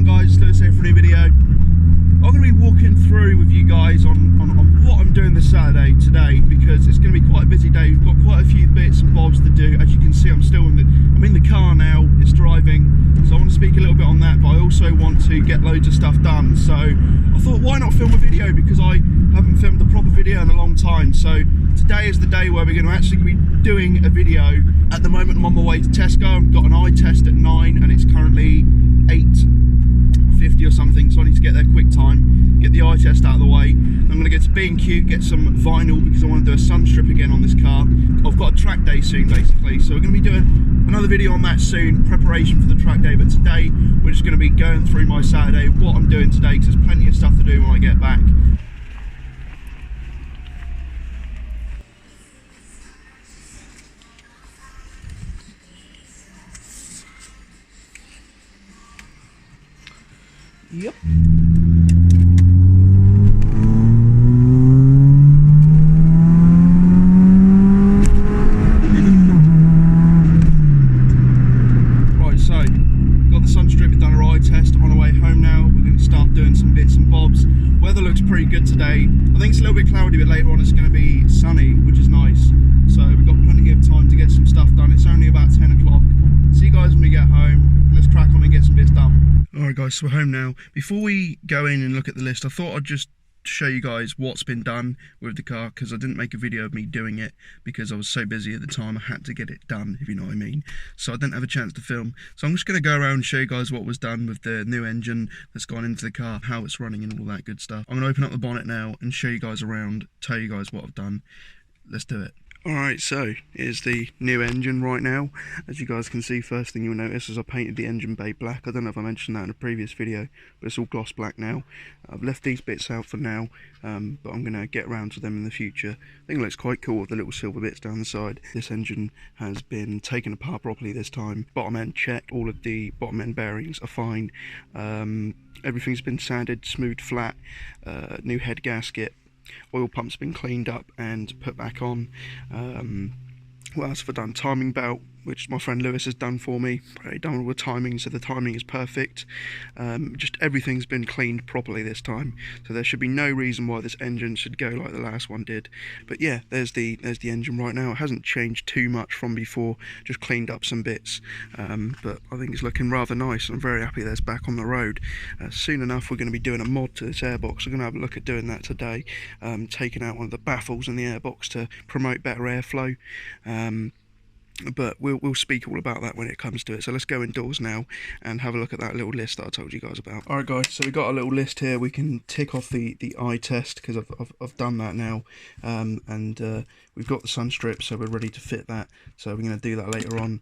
guys, it's Lewis here for a new video. I'm going to be walking through with you guys on what I'm doing this Saturday today, because it's going to be quite a busy day. We've got quite a few bits and bobs to do. As you can see, I'm in the car now, it's driving, so I want to speak a little bit on that, but I also want to get loads of stuff done. So I thought, why not film a video, because I haven't filmed a proper video in a long time. So today is the day where we're going to actually be doing a video. At the moment I'm on my way to Tesco. I've got an eye test at 9 and it's currently 8:50 or something, so I need to get there quick time, get the eye test out of the way. I'm going to go to B&Q, get some vinyl, because I want to do a sun strip again on this car. I've got a track day soon basically, so we're going to be doing another video on that soon, preparation for the track day. But today we're just going to be going through my Saturday, what I'm doing today, because there's plenty of stuff to do when I get back. Yep. Right, so got the sun strip, we've done our eye test, on our way home now. We're going to start doing some bits and bobs. Weather looks pretty good today. I think it's a little bit cloudy, but later on it's going to be sunny, which is nice. So we've got plenty of time to get some stuff done. It's only about 10 o'clock. See you guys when we get home. Let's crack on and get some bits done. Alright guys, so we're home now. Before we go in and look at the list, I thought I'd just show you guys what's been done with the car, because I didn't make a video of me doing it because I was so busy at the time. I had to get it done, if you know what I mean. So I didn't have a chance to film. So I'm just going to go around and show you guys what was done with the new engine that's gone into the car, how it's running and all that good stuff. I'm going to open up the bonnet now and show you guys around, tell you guys what I've done. Let's do it. Alright, so here's the new engine right now. As you guys can see, first thing you'll notice is I painted the engine bay black. I don't know if I mentioned that in a previous video, but it's all gloss black now. I've left these bits out for now, but I'm going to get around to them in the future. I think it looks quite cool with the little silver bits down the side. This engine has been taken apart properly this time. Bottom end checked, all of the bottom end bearings are fine. Everything's been sanded, smoothed flat, new head gasket. Oil pump's been cleaned up and put back on. What else have I done? Timing belt, which my friend Lewis has done for me. I've done all the timing, so the timing is perfect. Just everything's been cleaned properly this time, so there should be no reason why this engine should go like the last one did. But yeah, there's the engine right now. It hasn't changed too much from before, just cleaned up some bits. But I think it's looking rather nice, and I'm very happy that it's back on the road. Soon enough, we're going to be doing a mod to this airbox. We're going to have a look at doing that today, taking out one of the baffles in the airbox to promote better airflow. But we'll speak all about that when it comes to it. So let's go indoors now and have a look at that little list that I told you guys about. Alright guys, so we got a little list here. We can tick off the eye test, because I've done that now, and we've got the sun strip, so we're ready to fit that. So we're going to do that later on,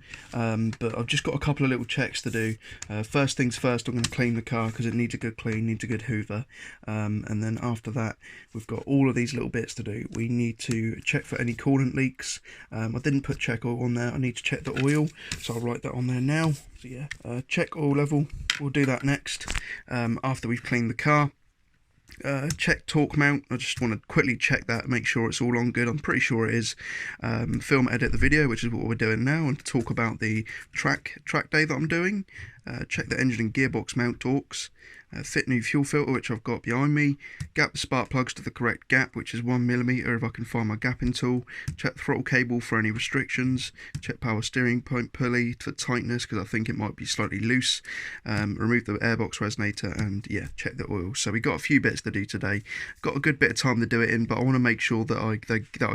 but I've just got a couple of little checks to do. First things first, I'm going to clean the car because it needs a good clean, needs a good hoover, and then after that we've got all of these little bits to do. We need to check for any coolant leaks. I didn't put check oil on there. I need to check the oil, so I'll write that on there now. So yeah, check oil level, we'll do that next, after we've cleaned the car. Check torque mount. I just want to quickly check that, make sure it's all on good. I'm pretty sure it is. Film, edit the video, which is what we're doing now, and talk about the track day that I'm doing. Check the engine and gearbox mount torques. Fit new fuel filter, which I've got behind me. Gap the spark plugs to the correct gap, which is 1mm if I can find my gapping tool. Check the throttle cable for any restrictions. Check power steering point pulley for tightness, because I think it might be slightly loose. Remove the airbox resonator, and yeah, check the oil. So we got a few bits to do today. Got a good bit of time to do it in, but I want to make sure that I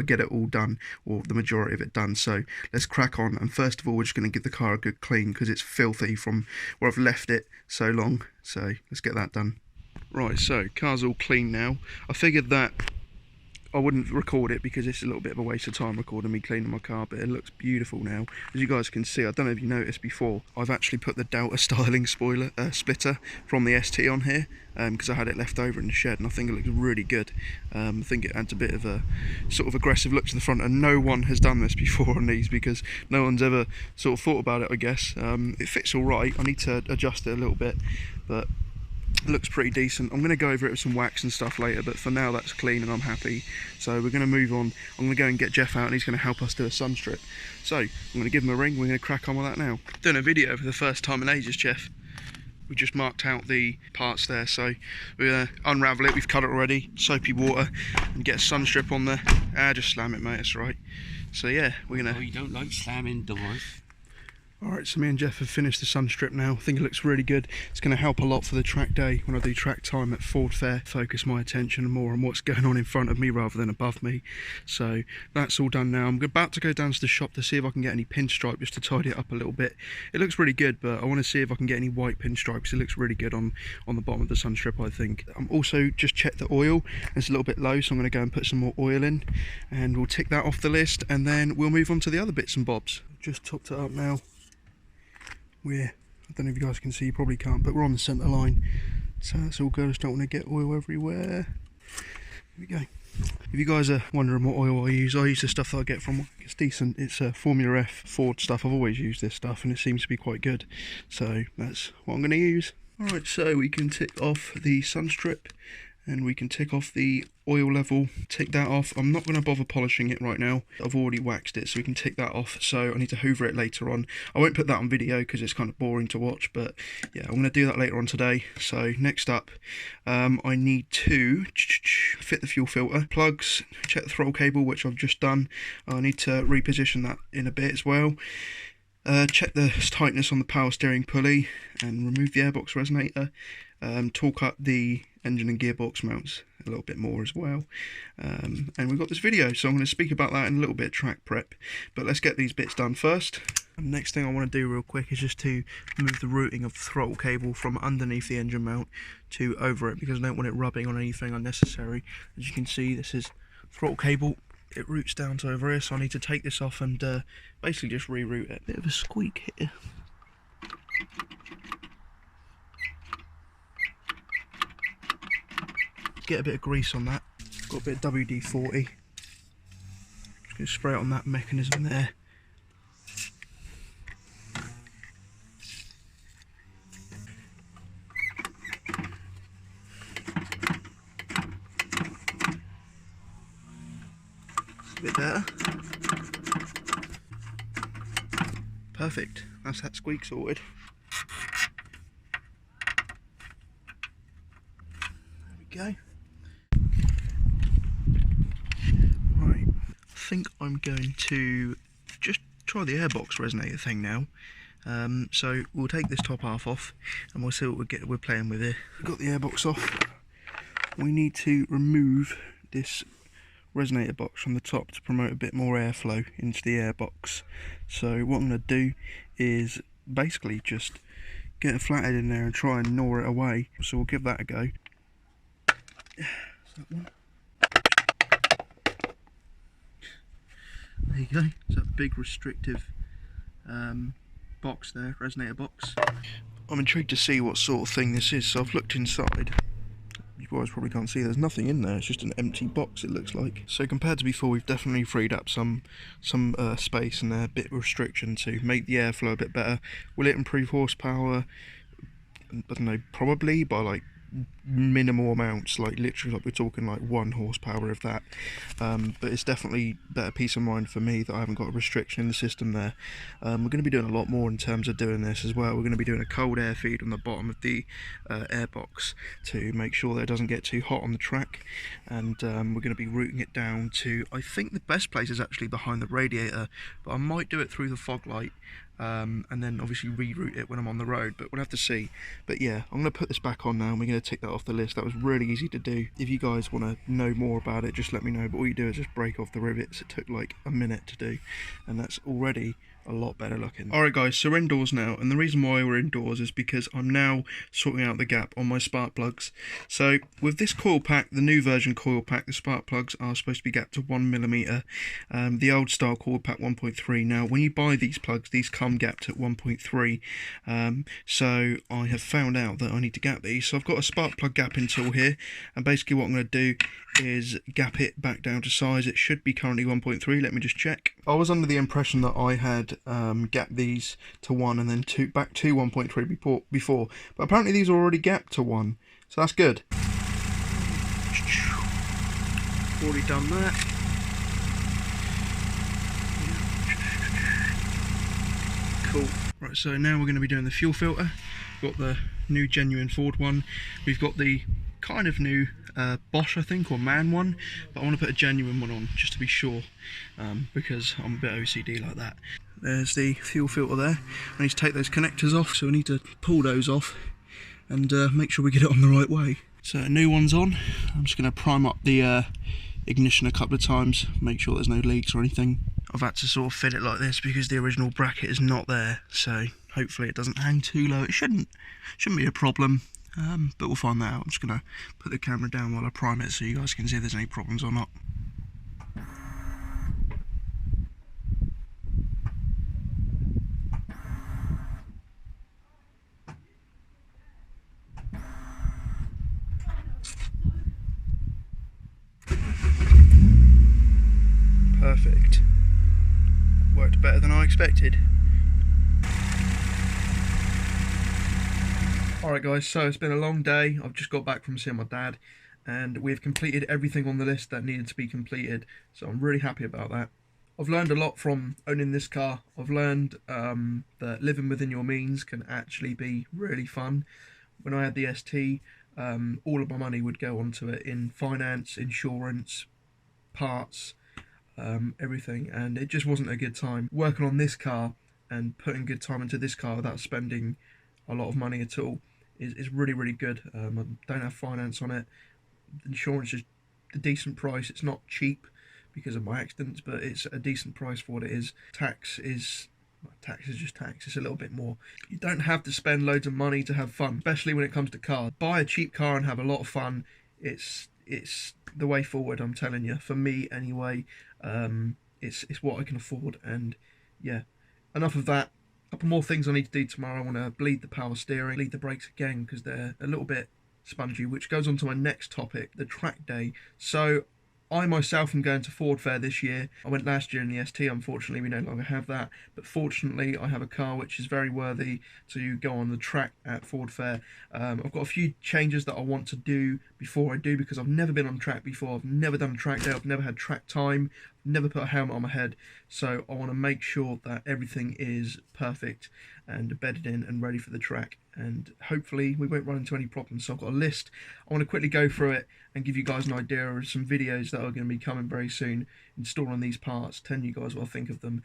get it all done, or the majority of it done. So let's crack on. And first of all, we're just going to give the car a good clean, because it's filthy from where I've left it so long. So let's get that done. Right, so car's all clean now. I figured that I wouldn't record it because it's a little bit of a waste of time recording me cleaning my car, but it looks beautiful now. As you guys can see, I don't know if you noticed before, I've actually put the Delta styling splitter from the ST on here, because I had it left over in the shed, and I think it looks really good. I think it adds a bit of a sort of aggressive look to the front, and no one has done this before on these, because no one's ever sort of thought about it, I guess. It fits all right. I need to adjust it a little bit, but it looks pretty decent. I'm going to go over it with some wax and stuff later, but for now that's clean and I'm happy. So we're going to move on. I'm going to go and get Jeff out, and he's going to help us do a sun strip. So I'm going to give him a ring. We're going to crack on with that now. Doing a video for the first time in ages, Jeff. We just marked out the parts there, so we're going to unravel it. We've cut it already, soapy water, and get a sun strip on there. Just slam it, mate, that's right. So yeah, we're going to... Oh, you don't like slamming doors? Alright, so me and Jeff have finished the sun strip now. I think it looks really good. It's going to help a lot for the track day when I do track time at Ford Fair. Focus my attention more on what's going on in front of me rather than above me. So that's all done now. I'm about to go down to the shop to see if I can get any pinstripe just to tidy it up a little bit. It looks really good, but I want to see if I can get any white pinstripes. It looks really good on the bottom of the sun strip, I think. I'm also just checked the oil. It's a little bit low, so I'm going to go and put some more oil in, and we'll tick that off the list, and then we'll move on to the other bits and bobs. Just topped it up now. I don't know if you guys can see, you probably can't, but we're on the centre line, so that's all good. I just don't want to get oil everywhere. Here we go. If you guys are wondering what oil I use the stuff that I get from, it's decent. It's Formula F Ford stuff. I've always used this stuff and it seems to be quite good, so that's what I'm going to use. Alright, so we can tick off the sun strip and we can tick off the oil level, tick that off. I'm not going to bother polishing it right now. I've already waxed it, so we can tick that off. So I need to hoover it later on. I won't put that on video because it's kind of boring to watch, but yeah, I'm going to do that later on today. So next up, I need to fit the fuel filter, plugs, check the throttle cable, which I've just done. I need to reposition that in a bit as well. Check the tightness on the power steering pulley and remove the airbox resonator. Torque up the engine and gearbox mounts a little bit more as well, and we've got this video, so I'm going to speak about that in a little bit of track prep, but let's get these bits done first. And next thing I want to do real quick is just to move the routing of the throttle cable from underneath the engine mount to over it, because I don't want it rubbing on anything unnecessary. As you can see, this is throttle cable, it routes down to over here, so I need to take this off and basically just reroute it. Bit of a squeak here. Get a bit of grease on that. Got a bit of WD-40. Just going to spray it on that mechanism there. A bit better. Perfect. That's that squeak sorted. There we go. I think I'm going to just try the airbox resonator thing now. So we'll take this top half off and we'll see what we're playing with here. We've got the airbox off. We need to remove this resonator box from the top to promote a bit more airflow into the airbox. So what I'm going to do is basically just get a flathead in there and try and gnaw it away. So we'll give that a go. That one. There you go, it's that big restrictive box there, resonator box. I'm intrigued to see what sort of thing this is, so I've looked inside. You guys probably can't see, there's nothing in there, it's just an empty box it looks like. So compared to before, we've definitely freed up some space and a bit of restriction to make the airflow a bit better. Will it improve horsepower? I don't know, probably by like minimal amounts, like literally like we're talking like 1 horsepower of that, but it's definitely better peace of mind for me that I haven't got a restriction in the system there. We're going to be doing a lot more in terms of doing this as well. We're going to be doing a cold air feed on the bottom of the airbox to make sure that it doesn't get too hot on the track, and we're going to be routing it down to, I think the best place is actually behind the radiator, but I might do it through the fog light. And then obviously reroute it when I'm on the road, but we'll have to see. But yeah, I'm going to put this back on now and we're going to tick that off the list. That was really easy to do. If you guys want to know more about it, just let me know, but all you do is just break off the rivets. It took like a minute to do, and that's already a lot better looking. Alright guys, so we're indoors now, and the reason why we're indoors is because I'm now sorting out the gap on my spark plugs. So with this coil pack, the new version coil pack, the spark plugs are supposed to be gapped to 1mm. The old style coil pack 1.3. Now when you buy these plugs, these come gapped at 1.3. So I have found out that I need to gap these. So I've got a spark plug gapping tool here, and basically what I'm going to do is gap it back down to size. It should be currently 1.3. Let me just check. I was under the impression that I had gapped these to 1 and then back to 1.3 before, but apparently these are already gapped to 1, so that's good. Already done that. Cool. Right, so now we're going to be doing the fuel filter. Got the new genuine Ford one. We've got the kind of new Bosch, I think, or MAN one, but I want to put a genuine one on just to be sure, because I'm a bit OCD like that. There's the fuel filter there. I need to take those connectors off, so we need to pull those off and make sure we get it on the right way. So a new one's on. I'm just going to prime up the ignition a couple of times, make sure there's no leaks or anything. I've had to sort of fit it like this because the original bracket is not there, so hopefully it doesn't hang too low. It shouldn't be a problem, but we'll find that out. I'm just going to put the camera down while I prime it so you guys can see if there's any problems or not. Perfect. Worked better than I expected. Alright guys, so it's been a long day. I've just got back from seeing my dad and we've completed everything on the list that needed to be completed, so I'm really happy about that. I've learned a lot from owning this car. I've learned that living within your means can actually be really fun. When I had the ST, all of my money would go onto it in finance, insurance, parts, everything, and it just wasn't a good time. Working on this car and putting good time into this car without spending a lot of money at all is really, really good. I don't have finance on it. Insurance is a decent price. It's not cheap because of my accidents, but it's a decent price for what it is. Tax is just tax. It's a little bit more. You don't have to spend loads of money to have fun, especially when it comes to cars. Buy a cheap car and have a lot of fun. It's the way forward, I'm telling you. For me anyway, it's what I can afford. And yeah, enough of that. A couple more things I need to do tomorrow. I want to bleed the power steering, bleed the brakes again because they're a little bit spongy, which goes on to my next topic, the track day. So I myself am going to Ford Fair this year. I went last year in the ST. Unfortunately, we no longer have that, but fortunately I have a car which is very worthy to go on the track at Ford Fair. I've got a few changes that I want to do before I do, because I've never been on track before. I've never done a track day. I've never had track time. I've never put a helmet on my head, so I want to make sure that everything is perfect and bedded in and ready for the track, and hopefully we won't run into any problems. So I've got a list. I want to quickly go through it and give you guys an idea of some videos that are going to be coming very soon, installing these parts, telling you guys what I think of them.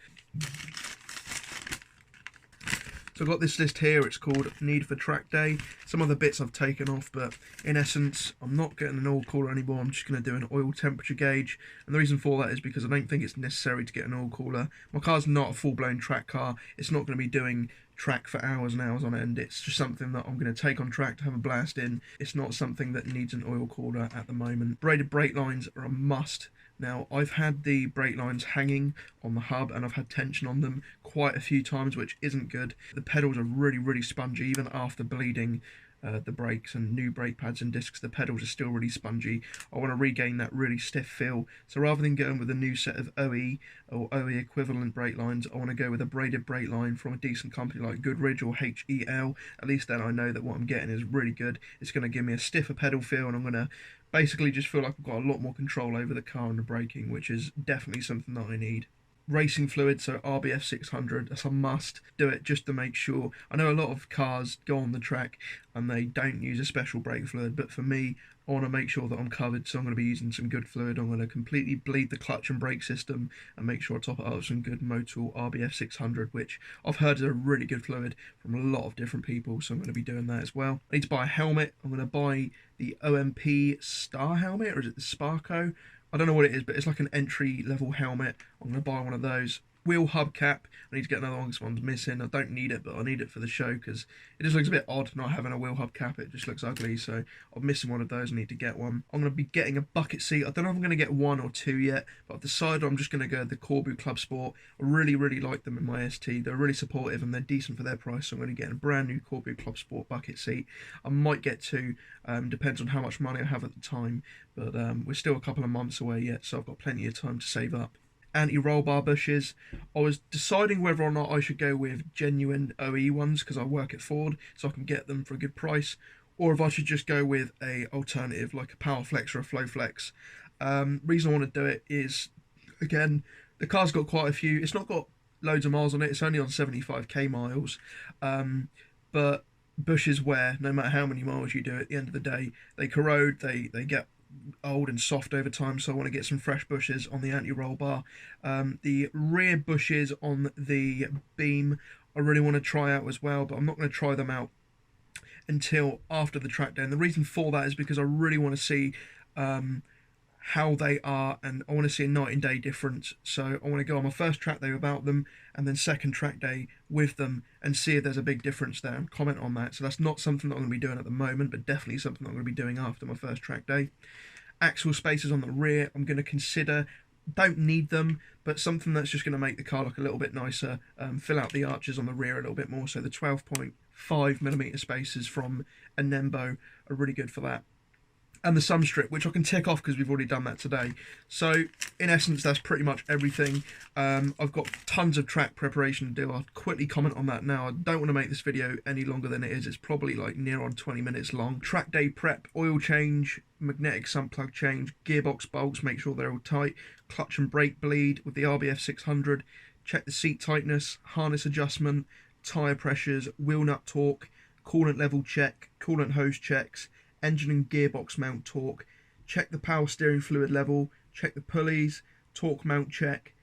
So I've got this list here. It's called Need for Track Day. Some of the bits I've taken off, but in essence, I'm not getting an oil cooler anymore. I'm just going to do an oil temperature gauge. And the reason for that is because I don't think it's necessary to get an oil cooler. My car's not a full-blown track car. It's not going to be doing track for hours and hours on end. It's just something that I'm going to take on track to have a blast in. It's not something that needs an oil cooler at the moment. Braided brake lines are a must. Now, I've had the brake lines hanging on the hub and I've had tension on them quite a few times, which isn't good. The pedals are really, really spongy. Even after bleeding the brakes and new brake pads and discs, the pedals are still really spongy. I want to regain that really stiff feel. So rather than going with a new set of OE or OE equivalent brake lines, I want to go with a braided brake line from a decent company like Goodrich or HEL. At least then I know that what I'm getting is really good. It's going to give me a stiffer pedal feel, and I'm going to basically just feel like I've got a lot more control over the car and the braking, which is definitely something that I need. Racing fluid, so RBF 600, that's a must. Do it just to make sure. I know a lot of cars go on the track and they don't use a special brake fluid, but for me, I want to make sure that I'm covered, so I'm going to be using some good fluid. I'm going to completely bleed the clutch and brake system and make sure I top it up with some good Motul RBF 600, which I've heard is a really good fluid from a lot of different people, so I'm going to be doing that as well. I need to buy a helmet. I'm going to buy the OMP Star helmet, or is it the Sparco? I don't know what it is, but it's like an entry-level helmet. I'm going to buy one of those. Wheel hubcap. I need to get another one because one's missing. I don't need it, but I need it for the show because it just looks a bit odd not having a wheel hubcap. It just looks ugly, so I'm missing one of those. I need to get one. I'm going to be getting a bucket seat. I don't know if I'm going to get one or two yet, but I've decided I'm just going to go with the Corbu Club Sport. I really, really like them in my ST. They're really supportive and they're decent for their price, so I'm going to get a brand new Corbu Club Sport bucket seat. I might get two, depends on how much money I have at the time, but we're still a couple of months away yet, so I've got plenty of time to save up. Anti-roll bar bushes. I was deciding whether or not I should go with genuine OE ones because I work at Ford, so I can get them for a good price, or if I should just go with a alternative like a Powerflex or a Flowflex. Reason I want to do it is, again, the car's got quite a few. It's not got loads of miles on it. It's only on 75k miles, but bushes wear no matter how many miles you do. At the end of the day, they corrode, they get old and soft over time, so I want to get some fresh bushes on the anti-roll bar. The rear bushes on the beam I really want to try out as well, but I'm not going to try them out until after the track day, and the reason for that is because I really want to see how they are, and I want to see a night and day difference. So I want to go on my first track day without them, and then second track day with them, and see if there's a big difference there and comment on that. So that's not something that I'm going to be doing at the moment, but definitely something that I'm going to be doing after my first track day. Axle spacers on the rear, I'm going to consider. Don't need them, but something that's just going to make the car look a little bit nicer, fill out the arches on the rear a little bit more. So the 12.5mm spacers from Anembo are really good for that. And the Sunstrip, which I can tick off because we've already done that today. So in essence, that's pretty much everything. I've got tons of track preparation to do. I'll quickly comment on that now. I don't want to make this video any longer than it is. It's probably like near on 20 minutes long. Track day prep, oil change, magnetic sump plug change, gearbox bolts, make sure they're all tight, clutch and brake bleed with the RBF 600, check the seat tightness, harness adjustment, tyre pressures, wheel nut torque, coolant level check, coolant hose checks, engine and gearbox mount torque, check the power steering fluid level, check the pulleys, torque mount check,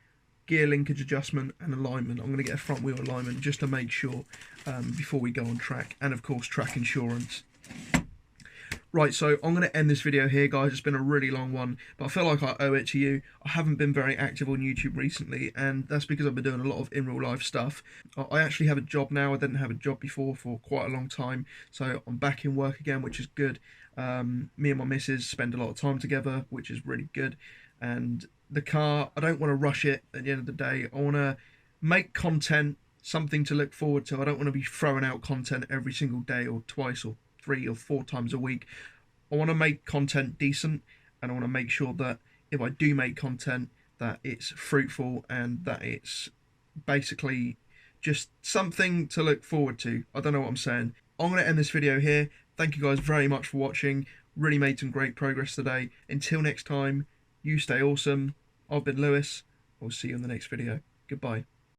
gear linkage adjustment and alignment. I'm going to get a front wheel alignment just to make sure before we go on track, and of course track insurance. Right, so I'm going to end this video here, guys. It's been a really long one, but I feel like I owe it to you. I haven't been very active on YouTube recently, and that's because I've been doing a lot of in real life stuff. I actually have a job now. I didn't have a job before for quite a long time, so I'm back in work again, which is good. Me and my missus spend a lot of time together, which is really good. And the car, I don't want to rush it at the end of the day. I want to make content, something to look forward to. I don't want to be throwing out content every single day or twice or 3 or 4 times a week. I want to make content decent, and I want to make sure that if I do make content, that it's fruitful and that it's basically just something to look forward to. I don't know what I'm saying. I'm going to end this video here. Thank you guys very much for watching. Really made some great progress today. Until next time, you stay awesome. I've been Lewis. I'll see you in the next video. Goodbye.